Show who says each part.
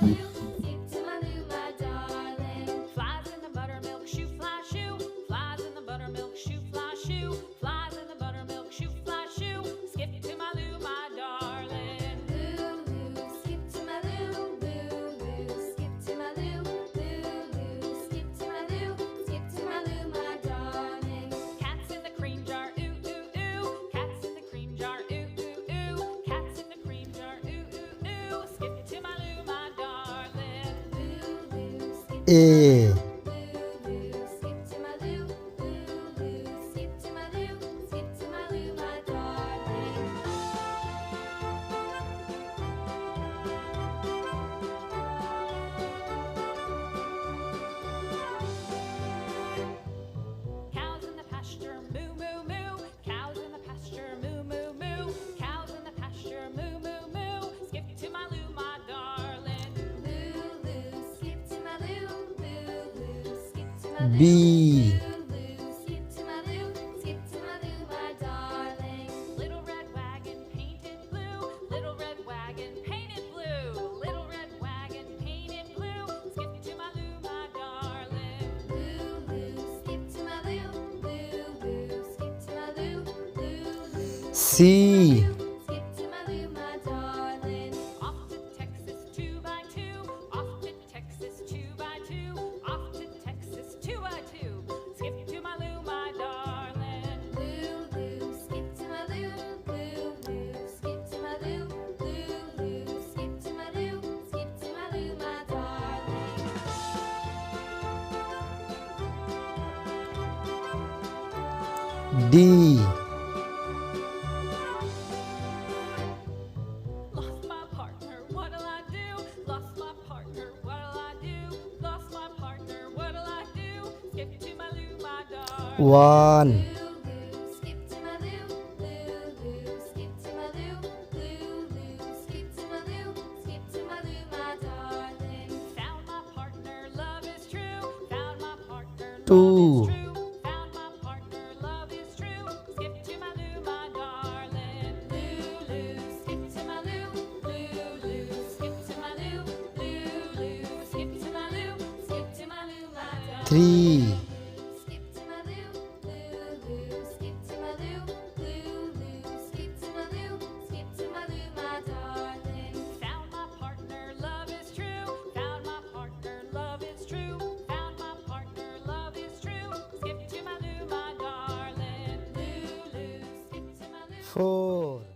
Speaker 1: Lulu, skip to my Lou, my darling. Flies in the buttermilk shoe, fly shoe. Flies in the buttermilk shoe, fly shoe. Flies in the buttermilk shoe, fly shoe. Skip to my Lou, my darling. Lulu, skip to my Lou, Lulu, skip to my Lou, Lulu, skip to my Lou, skip to my Lou, my darling. Cats in the cream jar, ooh ooh ooh. Cats in the cream jar, ooh ooh ooh. Cats in the cream jar, ooh ooh ooh. Skip to my Lou, my darling. Lulu, skip to
Speaker 2: A
Speaker 1: Lulu, skip to my Lou, Lulu, skip to my Lou, skip to my Lou, my darling. Cows in the pasture, moo moo moo. Cows in the pasture, moo moo moo. Cows in the pasture, moo moo moo. Skip to my Lou, my darling. Lulu, skip to my Lou, Lulu, skip to my Lou.
Speaker 2: B
Speaker 1: Lulu, skip to my Lou, skip to my Lou, my darling. Little red wagon painted blue. Little red wagon painted blue. Little red wagon painted blue. Skip to my Lou, my darling. Lulu, skip to my Lou, Lulu, skip to my Lou, Lulu.
Speaker 2: C
Speaker 1: Skip to my Lou, my darling. Off to Texas 2x2. Off to Texas 2x2. Off to Texas 2x2. Skip to my Lou, my darling. Lulu, skip to my Lou, Lulu, skip to my Lou, Lulu, skip to my Lou, skip to my Lou, my darling.
Speaker 2: D
Speaker 1: Lost my partner, what'll I do? Lost my partner, what'll I do? Lost my partner, what'll I do? Skip to my Lou, my darling.
Speaker 2: 1
Speaker 1: Lulu, skip to my Lou, Lulu, skip to my Lou, Lulu, skip to my Lou, skip to my Lou, my darling. Found my partner, love is true. Found my partner, love
Speaker 2: 2
Speaker 1: is true. Found my partner, love is true. Skip to my Lou, my darling. Lulu, skip to my Lou, Lulu, skip to my Lou, Lulu, skip to my Lou, skip to my Lou, my darling.
Speaker 2: 3
Speaker 1: Skip to my Lou, Lulu, skip to my Lou, Lulu, skip to my Lou, skip to my Lou, my darling. Found my partner, love is true. Found my partner, love is true. Found my partner, love is true. Skip to my Lou, my darling. Lulu, skip to my Lou.
Speaker 2: 4